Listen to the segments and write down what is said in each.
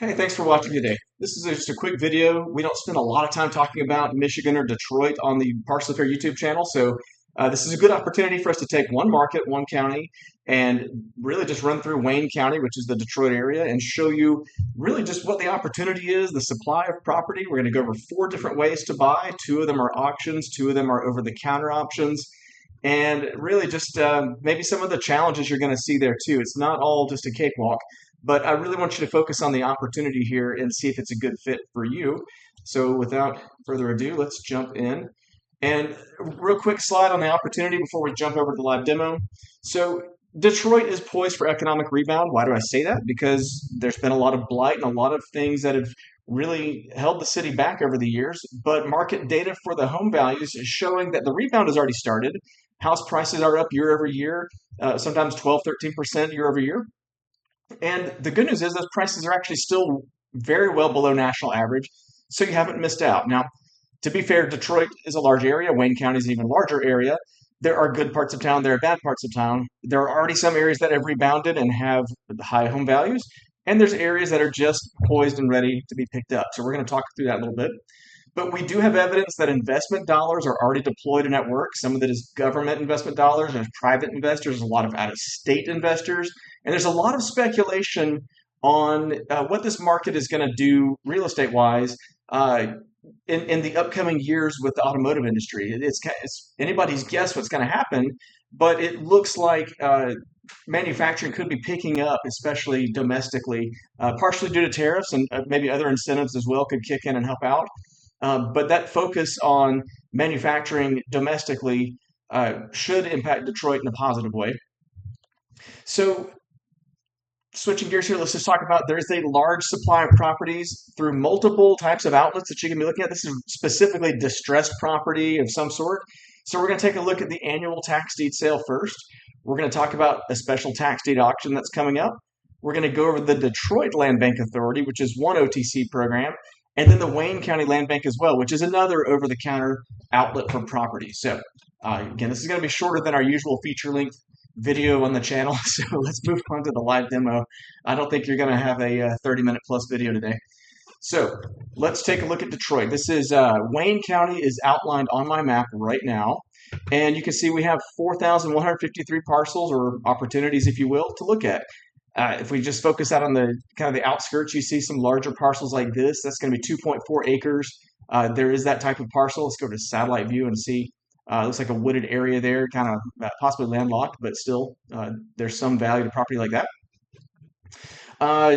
Hey, thanks for watching today. This is just a quick video. We don't spend a lot of time talking about Michigan or Detroit on the Parcel Fair YouTube channel, so this is a good opportunity for us to take one market, one county, and really just run through Wayne County, which is the Detroit area, and show you really just what the opportunity is, the supply of property. We're going to go over four different ways to buy. Two of them are auctions, two of them are over-the-counter options, and really just maybe some of the challenges you're going to see there too. It's not all just a cakewalk. But I really want you to focus on the opportunity here and see if it's a good fit for you. So without further ado, let's jump in. And real quick slide on the opportunity before we jump over to the live demo. So Detroit is poised for economic rebound. Why do I say that? Because there's been a lot of blight and a lot of things that have really held the city back over the years. But market data for the home values is showing that the rebound has already started. House prices are up year over year, sometimes 12, 13% year over year. And the good news is those prices are actually still very well below national average, so you haven't missed out. Now, to be fair, Detroit is a large area. Wayne County is an even larger area. There are good parts of town. There are bad parts of town. There are already some areas that have rebounded and have high home values, and there's areas that are just poised and ready to be picked up. So we're going to talk through that a little bit. But we do have evidence that investment dollars are already deployed and at work. Some of it is government investment dollars, there's private investors, there's a lot of out of state investors, and there's a lot of speculation on what this market is going to do real estate wise in the upcoming years with the automotive industry. It's anybody's guess what's going to happen, but it looks like manufacturing could be picking up, especially domestically, partially due to tariffs and maybe other incentives as well could kick in and help out. But that focus on manufacturing domestically should impact Detroit in a positive way. So, switching gears here, let's just talk about there's a large supply of properties through multiple types of outlets that you can be looking at. This is specifically distressed property of some sort. So, we're going to take a look at the annual tax deed sale first. We're going to talk about a special tax deed auction that's coming up. We're going to go over the Detroit Land Bank Authority, which is one OTC program, and then the Wayne County Land Bank as well, which is another over-the-counter outlet for property. So again, this is going to be shorter than our usual feature-length video on the channel, so let's move on to the live demo. I don't think you're going to have a 30-minute plus video today. So let's take a look at Detroit. This is Wayne County is outlined on my map right now. And you can see we have 4,153 parcels or opportunities, if you will, to look at. If we just focus out on the kind of the outskirts, you see some larger parcels like this. That's going to be 2.4 acres. There is that type of parcel. Let's go to satellite view and see. Looks like a wooded area there, kind of possibly landlocked, but still there's some value to property like that.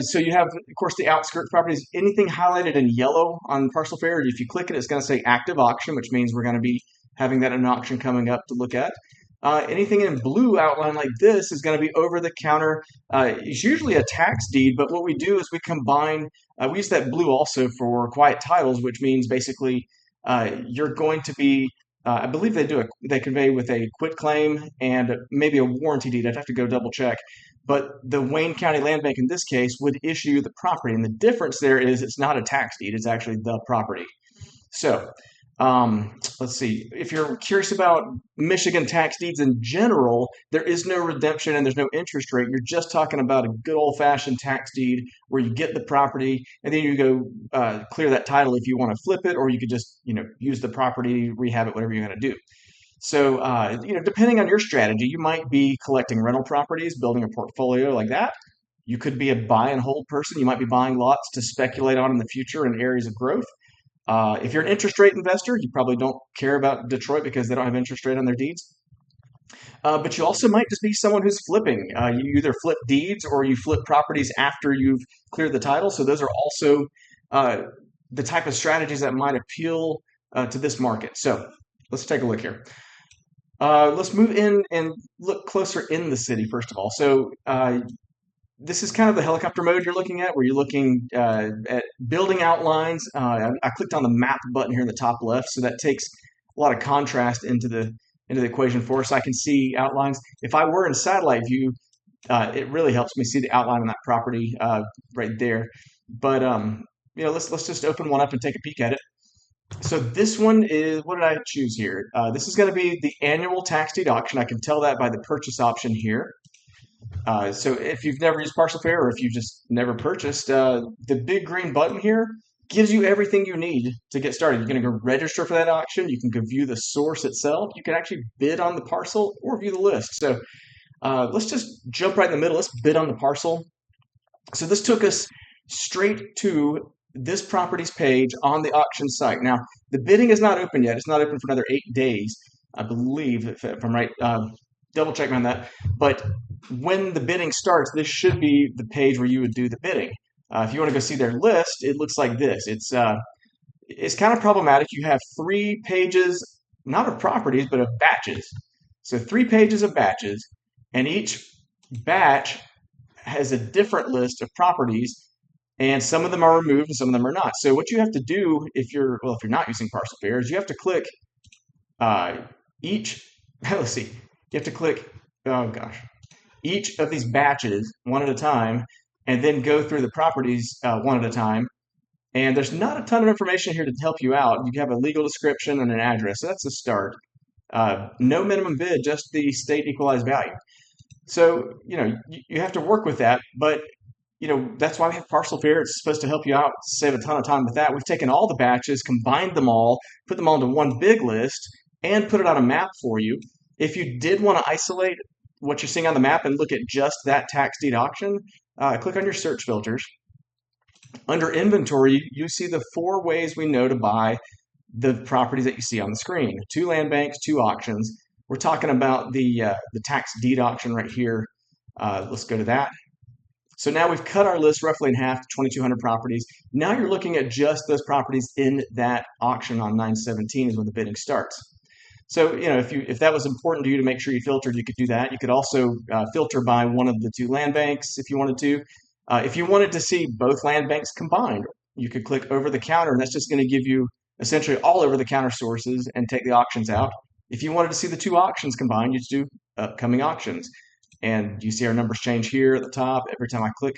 So you have, of course, the outskirts properties. Anything highlighted in yellow on Parcel Fair, if you click it, it's going to say active auction, which means we're going to be having that in auction coming up to look at. Anything in blue outline like this is going to be over the counter. It's usually a tax deed, but what we do is we combine, we use that blue also for quiet titles, which means basically you're going to be, I believe they convey with a quit claim and maybe a warranty deed. I'd have to go double check. But the Wayne County Land Bank in this case would issue the property. And the difference there is it's not a tax deed, it's actually the property. So let's see. If you're curious about Michigan tax deeds in general, there is no redemption and there's no interest rate. You're just talking about a good old-fashioned tax deed where you get the property and then you go clear that title if you want to flip it, or you could just use the property, rehab it, whatever you're going to do. So depending on your strategy, you might be collecting rental properties, building a portfolio like that. You could be a buy and hold person. You might be buying lots to speculate on in the future in areas of growth. If you're an interest rate investor, you probably don't care about Detroit because they don't have interest rate on their deeds. But you also might just be someone who's flipping. You either flip deeds or you flip properties after you've cleared the title. So those are also the type of strategies that might appeal to this market. So let's take a look here. Let's move in and look closer in the city, first of all. So this is kind of the helicopter mode you're looking at, where you're looking at building outlines. I clicked on the map button here in the top left, so that takes a lot of contrast into the equation for us. I can see outlines. If I were in satellite view, it really helps me see the outline on that property right there. But let's just open one up and take a peek at it. So this one is, what did I choose here? This is going to be the annual tax deed auction. I can tell that by the purchase option here. So if you've never used Parcel Fair or if you've just never purchased, the big green button here gives you everything you need to get started. You're going to go register for that auction. You can go view the source itself. You can actually bid on the parcel or view the list. So let's just jump right in the middle. Let's bid on the parcel. So this took us straight to this property's page on the auction site. Now, the bidding is not open yet. It's not open for another 8 days, I believe, if I'm right. Double check me on that. But when the bidding starts, this should be the page where you would do the bidding. If you want to go see their list, it looks like this. It's kind of problematic. You have 3 pages, not of properties, but of batches. So 3 pages of batches, and each batch has a different list of properties, and some of them are removed and some of them are not. So what you have to do if you're not using Parcel Fair is you have to click uh, each. Let's see, you have to click. Oh gosh, each of these batches one at a time, and then go through the properties one at a time. And there's not a ton of information here to help you out. You have a legal description and an address. So that's a start. No minimum bid, just the state equalized value. So, you have to work with that, but that's why we have Parcel Fair. It's supposed to help you out, save a ton of time with that. We've taken all the batches, combined them all, put them all into one big list, and put it on a map for you. If you did want to isolate what you're seeing on the map and look at just that tax deed auction, click on your search filters. Under inventory, you see the 4 ways we know to buy the properties that you see on the screen. 2 land banks, 2 auctions. We're talking about the tax deed auction right here. Let's go to that. So now we've cut our list roughly in half, 2,200 properties. Now you're looking at just those properties in that auction on 9/17 is when the bidding starts. So if that was important to you to make sure you filtered, you could do that. You could also filter by one of the 2 land banks if you wanted to. If you wanted to see both land banks combined, you could click over the counter, and that's just going to give you essentially all over the counter sources and take the auctions out. If you wanted to see the 2 auctions combined, you just do upcoming auctions. And you see our numbers change here at the top. Every time I click,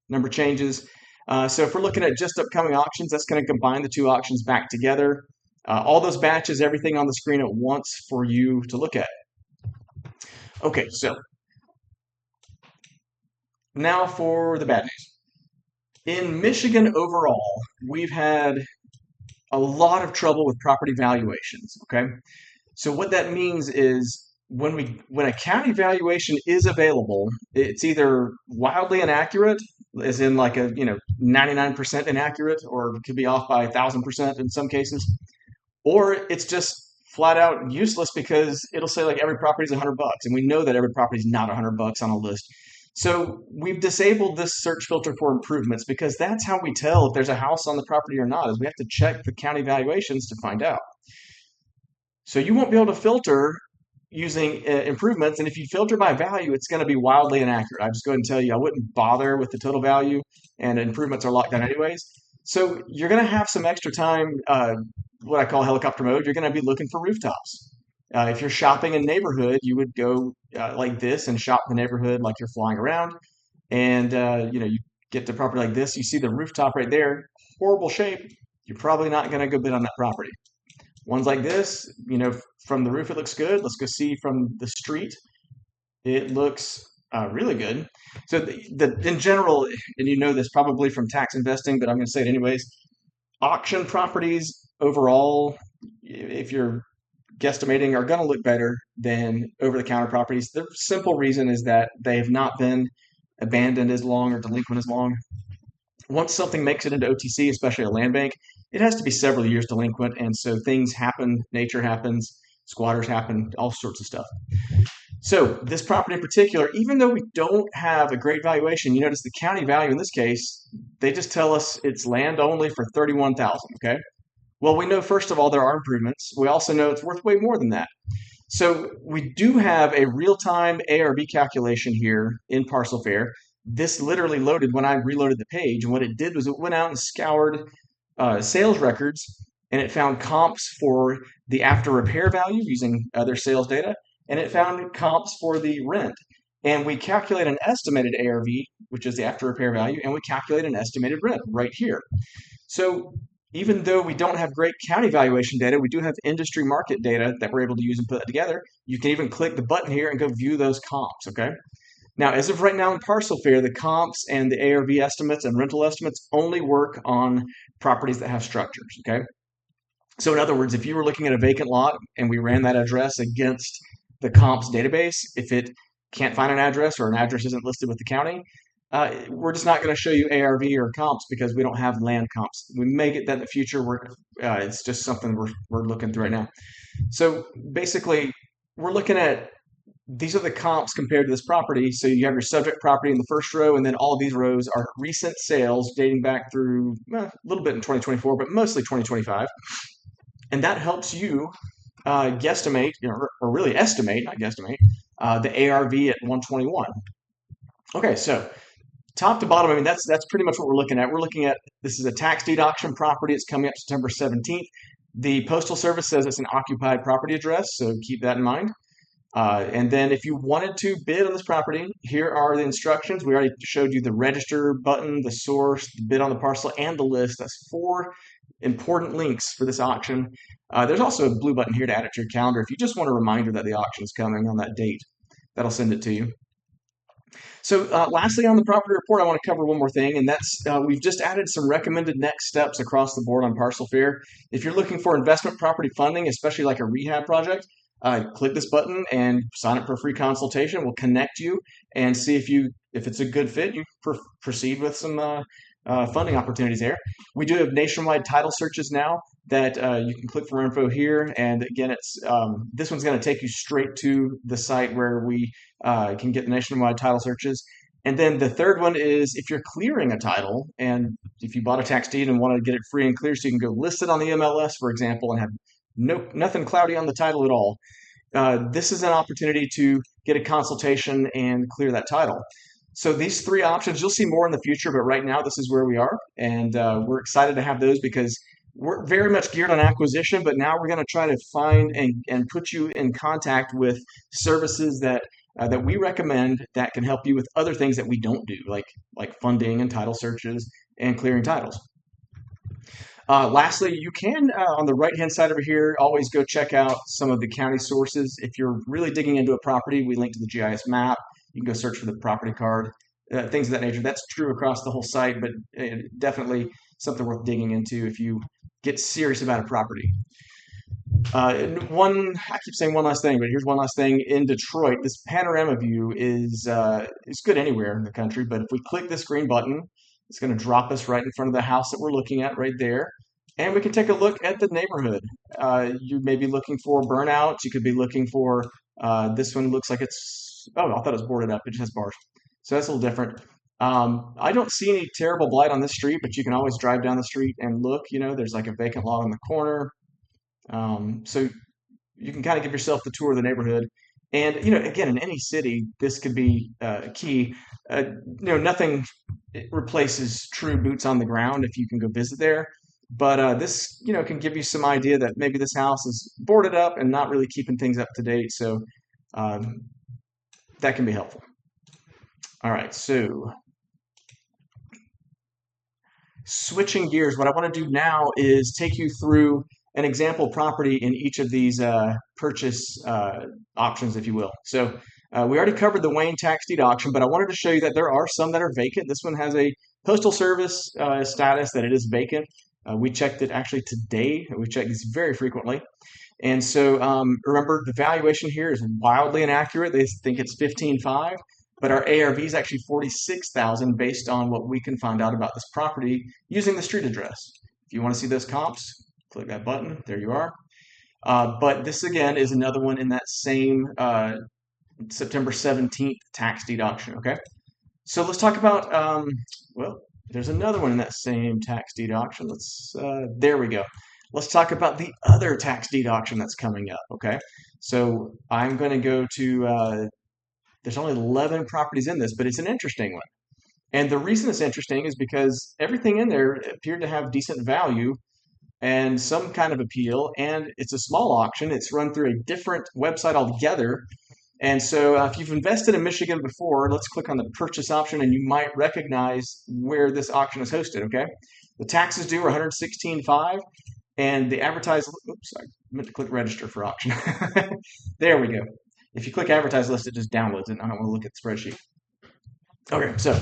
number changes. So if we're looking at just upcoming auctions, that's going to combine the 2 auctions back together. All those batches, everything on the screen at once for you to look at. Okay, so now for the bad news. In Michigan overall, we've had a lot of trouble with property valuations, okay? So what that means is when a county valuation is available, it's either wildly inaccurate, as in like 99% inaccurate, or it could be off by 1,000% in some cases, or it's just flat out useless because it'll say like every property is $100, and we know that every property is not $100 on a list. So we've disabled this search filter for improvements because that's how we tell if there's a house on the property or not, is we have to check the county valuations to find out. So you won't be able to filter using improvements, and if you filter by value, it's going to be wildly inaccurate. I just go ahead and tell you I wouldn't bother with the total value, and improvements are locked down anyways. So you're going to have some extra time, what I call helicopter mode. You're going to be looking for rooftops. If you're shopping in a neighborhood, you would go like this and shop the neighborhood like you're flying around. And you get to property like this, you see the rooftop right there, horrible shape. You're probably not going to go bid on that property. Ones like this, from the roof it looks good. Let's go see from the street. It looks really good. So in general, and you know this probably from tax investing, but I'm going to say it anyways. Auction properties overall, if you're guesstimating, are going to look better than over-the-counter properties. The simple reason is that they have not been abandoned as long or delinquent as long. Once something makes it into OTC, especially a land bank, it has to be several years delinquent, and so things happen, nature happens, squatters happen, all sorts of stuff. So this property in particular, even though we don't have a great valuation, you notice the county value in this case, they just tell us it's land only for $31,000, okay? Well, we know, first of all, there are improvements. We also know it's worth way more than that. So we do have a real-time ARV calculation here in Parcel Fair. This literally loaded when I reloaded the page, and what it did was it went out and scoured sales records, and it found comps for the after repair value using other sales data, and it found comps for the rent. And we calculate an estimated ARV, which is the after repair value, and we calculate an estimated rent right here. So even though we don't have great county valuation data, we do have industry market data that we're able to use and put that together. You can even click the button here and go view those comps, okay? Now, as of right now in Parcel Fair, the comps and the ARV estimates and rental estimates only work on properties that have structures, okay? So in other words, if you were looking at a vacant lot and we ran that address against the comps database, if it can't find an address or an address isn't listed with the county, we're just not going to show you ARV or comps because we don't have land comps. We may get that in the future. It's just something we're looking through right now. So basically, we're looking at these are the comps compared to this property. So you have your subject property in the first row, and then all of these rows are recent sales dating back through a little bit in 2024, but mostly 2025. And that helps you guesstimate, or really estimate, not guesstimate, the ARV at 121. Okay, so top to bottom, I mean, that's pretty much what we're looking at. We're looking at, this is a tax deed auction property. It's coming up September 17th. The Postal Service says it's an occupied property address, so keep that in mind. And then if you wanted to bid on this property, here are the instructions. We already showed you the register button, the source, the bid on the parcel, and the list. That's 4 important links for this auction. There's also a blue button here to add it to your calendar if you just want a reminder that the auction is coming on that date. That'll send it to you. So lastly on the property report, I want to cover one more thing, and that's we've just added some recommended next steps across the board on Parcel Fair. If you're looking for investment property funding, especially like a rehab project, click this button and sign up for a free consultation. We'll connect you and see if it's a good fit. You proceed with some funding opportunities there. We do have nationwide title searches now that you can click for info here. And again, it's this one's going to take you straight to the site where we can get the nationwide title searches. And then the third one is if you're clearing a title and if you bought a tax deed and want to get it free and clear so you can go list it on the MLS, for example, and have nothing cloudy on the title at all. This is an opportunity to get a consultation and clear that title. So these 3 options, you'll see more in the future, but right now this is where we are. And we're excited to have those because we're very much geared on acquisition, but now we're going to try to find and put you in contact with services that we recommend that can help you with other things that we don't do, like funding and title searches and clearing titles. Lastly, you can, on the right-hand side over here, always go check out some of the county sources. If you're really digging into a property, we link to the GIS map. You can go search for the property card, things of that nature. That's true across the whole site, but definitely something worth digging into if you get serious about a property. I keep saying one last thing, but here's one last thing. In Detroit, this panorama view is good anywhere in the country, but if we click this green button, it's going to drop us right in front of the house that we're looking at right there. And we can take a look at the neighborhood. You may be looking for burnouts. You could be looking for, this one looks like I thought it was boarded up. It just has bars. So that's a little different. I don't see any terrible blight on this street, but you can always drive down the street and look. There's like a vacant lot on the corner. So you can kind of give yourself the tour of the neighborhood. And, again, in any city, this could be key. Nothing replaces true boots on the ground if you can go visit there. But this, can give you some idea that maybe this house is boarded up and not really keeping things up to date. So that can be helpful. All right, so switching gears, what I want to do now is take you through an example property in each of these purchase options, if you will. So we already covered the Wayne tax deed auction, but I wanted to show you that there are some that are vacant. This one has a Postal Service status that it is vacant. We checked it actually today. We check these very frequently. And so remember, the valuation here is wildly inaccurate. They think it's $15,500, but our ARV is actually $46,000 based on what we can find out about this property using the street address. If you want to see those comps, click that button. There you are. But this, again, is another one in that same September 17th tax deed auction, okay? So let's talk about, there's another one in that same tax deed auction. There we go. Let's talk about the other tax deed auction that's coming up, okay? So I'm going to go to, there's only 11 properties in this, but it's an interesting one. And the reason it's interesting is because everything in there appeared to have decent value and some kind of appeal, and it's a small auction. It's run through a different website altogether. And so if you've invested in Michigan before, let's click on the purchase option and you might recognize where this auction is hosted, okay? The taxes due are $116,500 and the advertised, I meant to click register for auction. There we go. If you click advertise list, it just downloads it. I don't want to look at the spreadsheet. Okay, so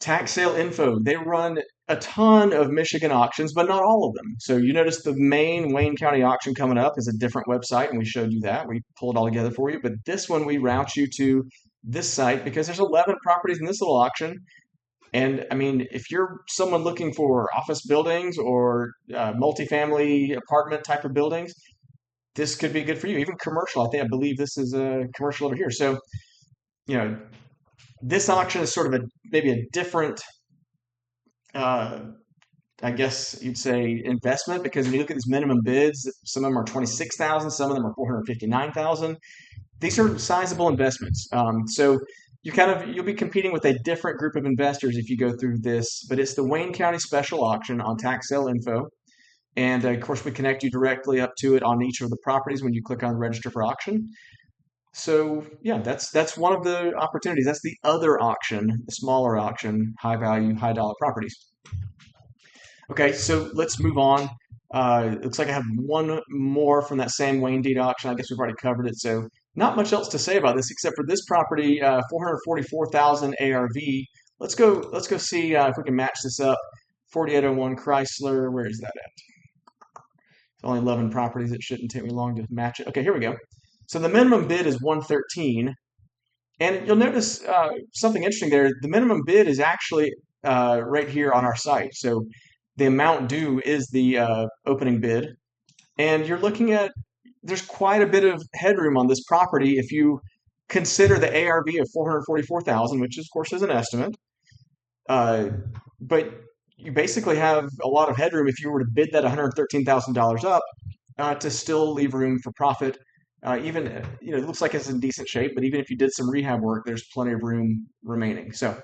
tax sale info. They run a ton of Michigan auctions, but not all of them. So you notice the main Wayne County auction coming up is a different website, and we showed you that. We pulled it all together for you. But this one, we route you to this site because there's 11 properties in this little auction. And I mean, if you're someone looking for office buildings or multifamily apartment type of buildings, this could be good for you. Even commercial. I believe this is a commercial over here. So, you know, this auction is sort of a maybe a different uh, I guess you'd say investment because when you look at these minimum bids, some of them are 26,000, some of them are 459,000. These are sizable investments. So you'll be competing with a different group of investors if you go through this, but it's the Wayne County Special Auction on tax sale info. And of course, we connect you directly up to it on each of the properties when you click on register for auction. So yeah, that's one of the opportunities. That's the other auction, the smaller auction, high value, high dollar properties. Okay, so let's move on. It looks like I have one more from that same Wayne Deed auction. I guess we've already covered it, so not much else to say about this except for this property, 444,000 ARV. Let's go see if we can match this up. 4801 Chrysler. Where is that at? It's only 11 properties. It shouldn't take me long to match it. Okay, here we go. So the minimum bid is 113, and you'll notice something interesting there. The minimum bid is actually right here on our site. So the amount due is the opening bid, and you're looking at there's quite a bit of headroom on this property if you consider the ARV of 444,000, which of course is an estimate. Uh, but you basically have a lot of headroom if you were to bid that $113,000 up to still leave room for profit. Even it looks like it's in decent shape, but even if you did some rehab work, there's plenty of room remaining. So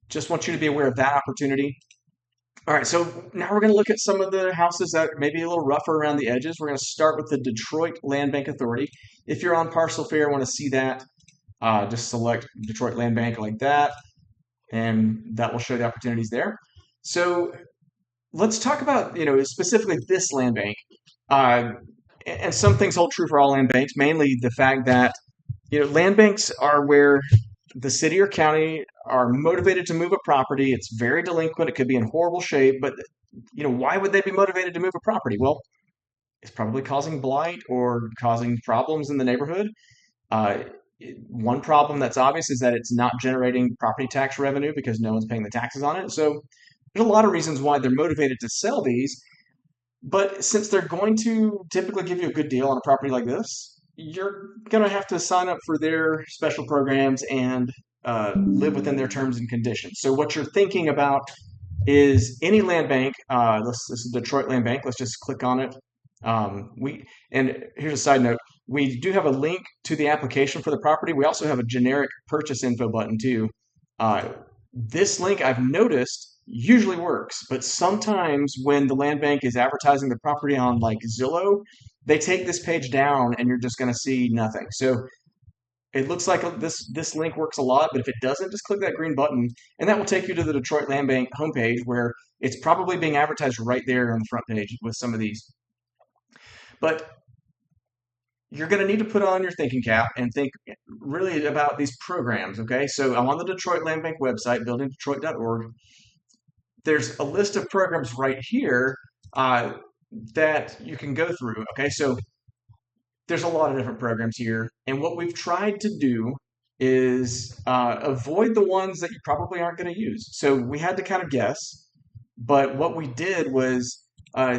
just want you to be aware of that opportunity. All right, so now we're going to look at some of the houses that may be a little rougher around the edges. We're going to start with the Detroit Land Bank Authority. If you're on Parcel Fair and want to see that, just select Detroit Land Bank like that, and that will show the opportunities there. So let's talk about, specifically this land bank. Uh, and some things hold true for all land banks, mainly the fact that, land banks are where the city or county are motivated to move a property. It's very delinquent. It could be in horrible shape, but why would they be motivated to move a property? Well, it's probably causing blight or causing problems in the neighborhood. Uh, One problem that's obvious is that it's not generating property tax revenue because no one's paying the taxes on it. So there's a lot of reasons why they're motivated to sell these. But since they're going to typically give you a good deal on a property like this, you're going to have to sign up for their special programs and live within their terms and conditions. So what you're thinking about is any land bank. This is Detroit Land Bank. Let's just click on it. And here's a side note. We do have a link to the application for the property. We also have a generic purchase info button too. Uh, this link I've noticed usually works, but sometimes when the land bank is advertising the property on like Zillow, they take this page down and you're just going to see nothing. So it looks like this link works a lot, but if it doesn't, just click that green button, and that will take you to the Detroit Land Bank homepage where it's probably being advertised right there on the front page with some of these. But you're going to need to put on your thinking cap and think really about these programs, okay? So I'm on the Detroit Land Bank website, buildingdetroit.org. There's a list of programs right here that you can go through, okay? So there's a lot of different programs here, and what we've tried to do is avoid the ones that you probably aren't going to use. So we had to kind of guess, but what we did was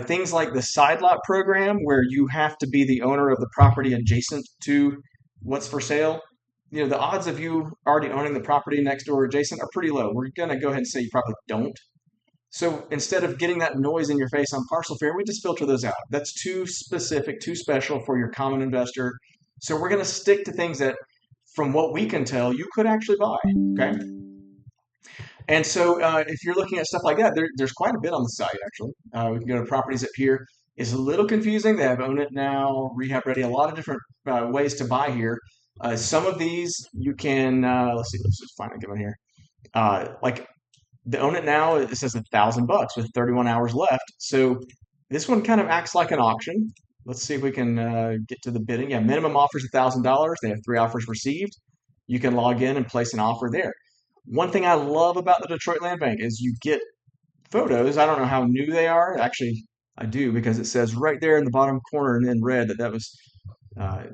things like the side lot program, where you have to be the owner of the property adjacent to what's for sale. The odds of you already owning the property next door adjacent are pretty low. We're going to go ahead and say you probably don't. So instead of getting that noise in your face on Parcel Fair, we just filter those out. That's too specific, too special for your common investor. So we're going to stick to things that, from what we can tell, you could actually buy. Okay. And so if you're looking at stuff like that, there's quite a bit on the site, actually. We can go to properties up here. It's a little confusing. They have Own It Now, Rehab Ready, a lot of different ways to buy here. Some of these you can, let's see, let's just find a good one here. Like the Own It Now, it says $1,000 with 31 hours left. So this one kind of acts like an auction. Let's see if we can get to the bidding. Yeah, minimum offer is $1,000. They have 3 offers received. You can log in and place an offer there. One thing I love about the Detroit Land Bank is you get photos. I don't know how new they are. Actually, I do because it says right there in the bottom corner and in red that that was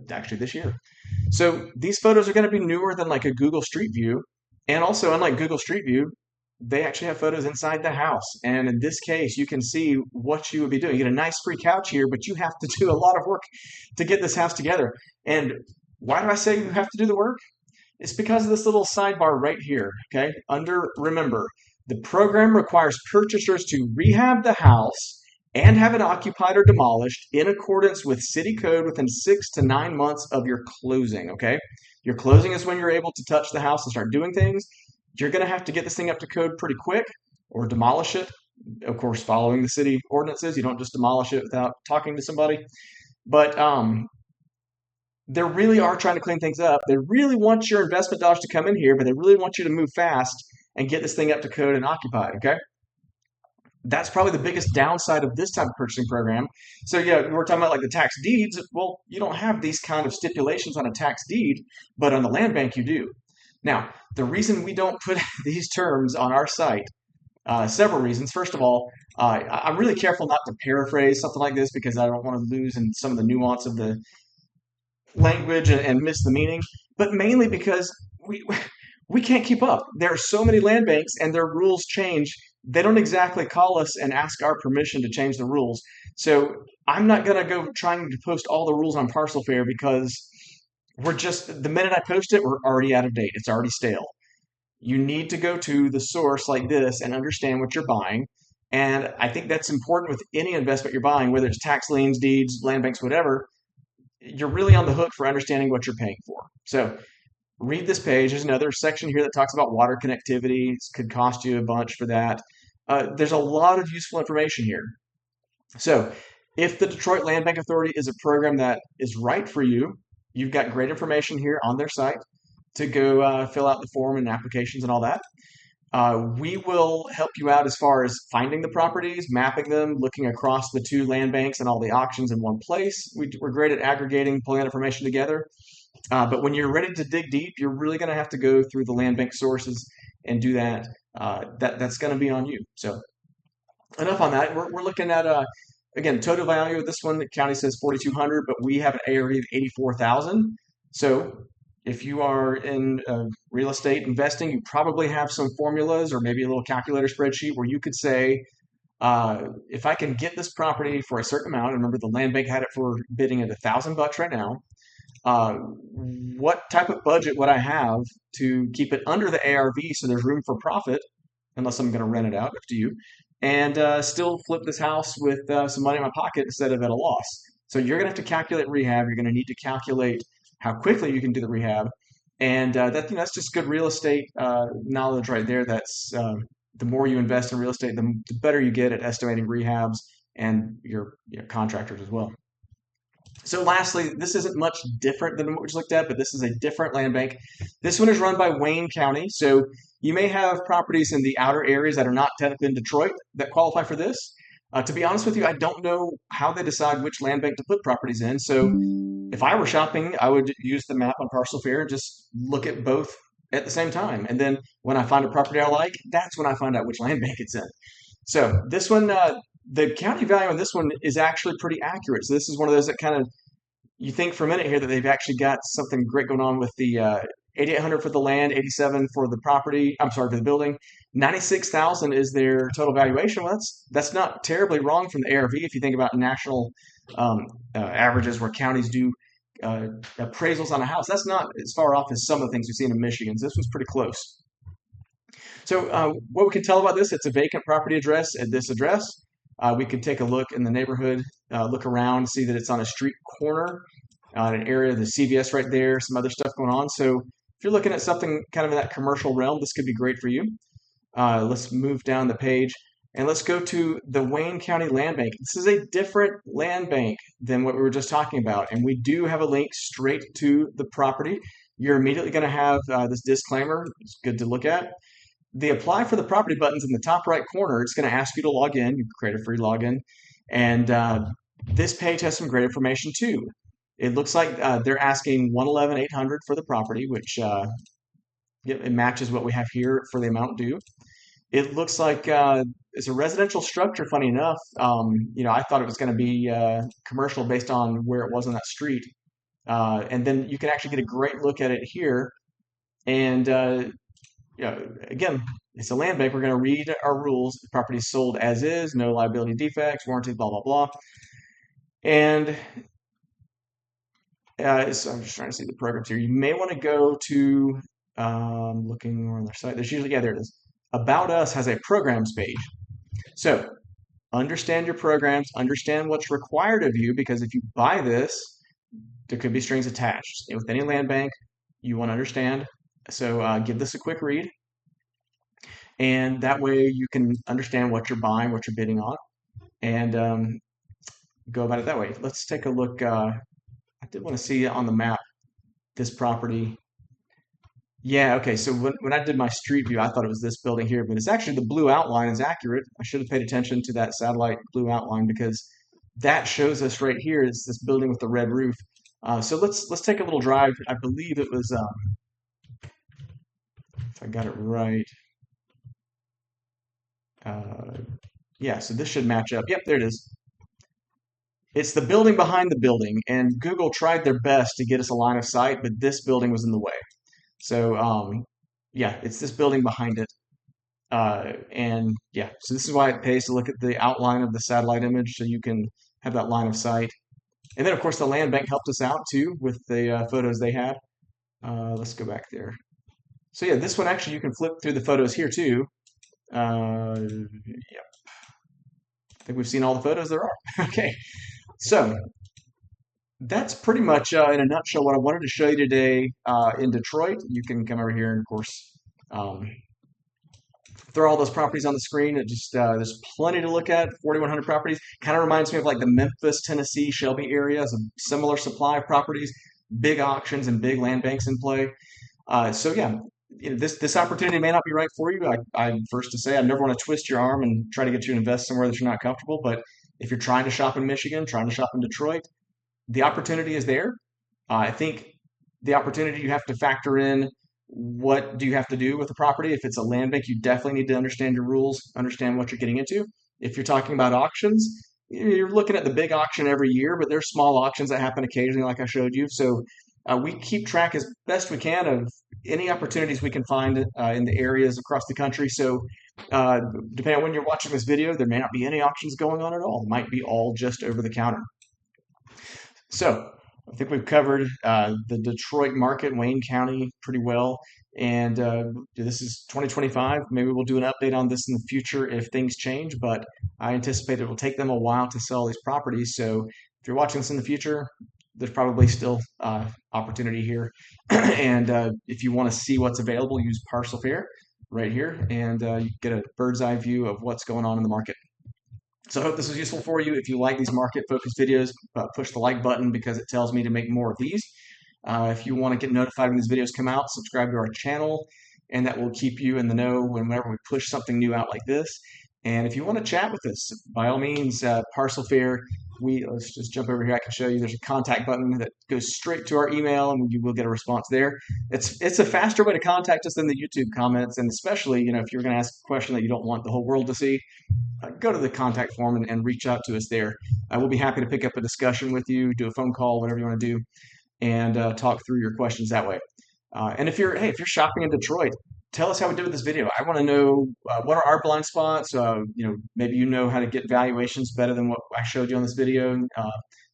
actually this year. So these photos are going to be newer than like a Google Street View. And also, unlike Google Street View, they actually have photos inside the house. And in this case, you can see what you would be doing. You get a nice free couch here, but you have to do a lot of work to get this house together. And why do I say you have to do the work? It's because of this little sidebar right here. Okay. Under remember, the program requires purchasers to rehab the house and have it occupied or demolished in accordance with city code within 6 to 9 months of your closing. Okay. Your closing is when you're able to touch the house and start doing things. You're going to have to get this thing up to code pretty quick or demolish it. Of course, following the city ordinances, you don't just demolish it without talking to somebody. But they really are trying to clean things up. They really want your investment dollars to come in here, but they really want you to move fast and get this thing up to code and occupied. Okay. That's probably the biggest downside of this type of purchasing program. So yeah, we're talking about like the tax deeds. Well, you don't have these kind of stipulations on a tax deed, but on the land bank you do. Now, the reason we don't put these terms on our site, several reasons. First of all, I'm really careful not to paraphrase something like this because I don't want to lose in some of the nuance of the language and miss the meaning, but mainly because we can't keep up. There are so many land banks and their rules change. They don't exactly call us and ask our permission to change the rules. So I'm not going to go trying to post all the rules on Parcel Fair because we're just, the minute I post it, we're already out of date. It's already stale. You need to go to the source like this and understand what you're buying. And I think that's important with any investment you're buying, whether it's tax liens, deeds, land banks, whatever. You're really on the hook for understanding what you're paying for. So read this page. There's another section here that talks about water connectivity. It could cost you a bunch for that. There's a lot of useful information here. So if the Detroit Land Bank Authority is a program that is right for you, you've got great information here on their site to go fill out the form and applications and all that. We will help you out as far as finding the properties, mapping them, looking across the two land banks and all the auctions in one place. We're great at aggregating, pulling that information together. But when you're ready to dig deep, you're really going to have to go through the land bank sources and do that. That's going to be on you. So enough on that. We're looking at again, total value of this one. The county says 4,200, but we have an ARV of 84,000. So if you are in real estate investing, you probably have some formulas or maybe a little calculator spreadsheet where you could say, if I can get this property for a certain amount, remember the land bank had it for bidding at $1,000 right now. What type of budget would I have to keep it under the ARV so there's room for profit, unless I'm going to rent it out, up to you, and still flip this house with some money in my pocket instead of at a loss. So you're going to have to calculate rehab. You're going to need to calculate how quickly you can do the rehab, and that's just good real estate knowledge right there. That's the more you invest in real estate, the better you get at estimating rehabs and your contractors as well. So lastly, this isn't much different than what we just looked at, but this is a different land bank. This one is run by Wayne County. So you may have properties in the outer areas that are not technically in Detroit that qualify for this. To be honest with you, I don't know how they decide which land bank to put properties in. So if I were shopping, I would use the map on Parcel Fair and just look at both at the same time. And then when I find a property I like, that's when I find out which land bank it's in. So this one, the county value on this one is actually pretty accurate. So this is one of those that kind of, you think for a minute here that they've actually got something great going on with the 8,800 for the land, 87 for the property. I'm sorry, for the building. 96,000 is their total valuation. Well, that's not terribly wrong from the ARV if you think about national averages where counties do appraisals on a house. That's not as far off as some of the things we've seen in Michigan. So this one's pretty close. So what we can tell about this, it's a vacant property address at this address. We could take a look in the neighborhood, look around, see that it's on a street corner, an area, the CVS right there, some other stuff going on. So if you're looking at something kind of in that commercial realm, this could be great for you. Let's move down the page and let's go to the Wayne County Land Bank. This is a different land bank than what we were just talking about. And we do have a link straight to the property. You're immediately going to have this disclaimer. It's good to look at. The apply for the property button's in the top right corner. It's going to ask you to log in. You create a free login. And this page has some great information too. It looks like they're asking $111,800 for the property, which Yep, it matches what we have here for the amount due. It looks like it's a residential structure. Funny enough, I thought it was going to be commercial based on where it was on that street, and then you can actually get a great look at it here. And again, it's a land bank. We're going to read our rules. The property is sold as is, no liability defects, warranty, blah blah blah. And so I'm just trying to see the programs here. You may want to go to looking on their site. There's usually, yeah, there it is. About Us has a programs page. So understand your programs, understand what's required of you, because if you buy this, there could be strings attached. And with any land bank, you want to understand. So give this a quick read, and that way you can understand what you're buying, what you're bidding on, and go about it that way. Let's take a look. I did want to see on the map this property. Yeah, okay. So when I did my street view, I thought it was this building here, but it's actually the blue outline is accurate. I should have paid attention to that satellite blue outline because that shows us right here is this building with the red roof. So let's take a little drive. I believe it was, if I got it right. Uh, yeah, so this should match up. Yep, there it is. It's the building behind the building, and Google tried their best to get us a line of sight, but this building was in the way. So yeah, it's this building behind it. And yeah, so this is why it pays to look at the outline of the satellite image so you can have that line of sight. And then, of course, the land bank helped us out too with the photos they had. Let's go back there. So yeah, this one actually you can flip through the photos here too. Yeah, I think we've seen all the photos there are. Okay, so that's pretty much in a nutshell what I wanted to show you today in Detroit. You can come over here and, of course, um, throw all those properties on the screen. It just there's plenty to look at. 4,100 properties. Kind of reminds me of like the Memphis, Tennessee, Shelby areas. A similar supply of properties, big auctions and big land banks in play. So yeah, this opportunity may not be right for you. I'm first to say I never want to twist your arm and try to get you to invest somewhere that you're not comfortable. But if you're trying to shop in Michigan, trying to shop in Detroit, the opportunity is there. I think the opportunity you have to factor in what do you have to do with the property. If it's a land bank, you definitely need to understand your rules, understand what you're getting into. If you're talking about auctions, you're looking at the big auction every year, but there's small auctions that happen occasionally, like I showed you. So we keep track as best we can of any opportunities we can find in the areas across the country. So uh, depending on when you're watching this video, there may not be any auctions going on at all. It might be all just over the counter. So I think we've covered the Detroit market, Wayne County, pretty well. And this is 2025. Maybe we'll do an update on this in the future if things change, but I anticipate it will take them a while to sell these properties. So if you're watching this in the future, there's probably still opportunity here. And if you want to see what's available, use Parcel Fair right here, and you get a bird's eye view of what's going on in the market. So I hope this was useful for you. If you like these market focused videos, push the like button because it tells me to make more of these. If you want to get notified when these videos come out, subscribe to our channel, and that will keep you in the know whenever we push something new out like this. And if you want to chat with us, by all means, Parcel Fair, let's just jump over here. I can show you there's a contact button that goes straight to our email, and you will get a response there. It's a faster way to contact us than the YouTube comments, and especially if you're going to ask a question that you don't want the whole world to see, go to the contact form and reach out to us there. We'll be happy to pick up a discussion with you, do a phone call, whatever you want to do, and talk through your questions that way. And if you're shopping in Detroit, tell us how we did with this video. I want to know what are our blind spots. Maybe you know how to get valuations better than what I showed you on this video.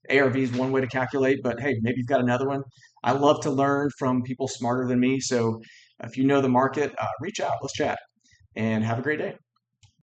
ARV is one way to calculate, but hey, maybe you've got another one. I love to learn from people smarter than me. So if you know the market, reach out. Let's chat, and have a great day.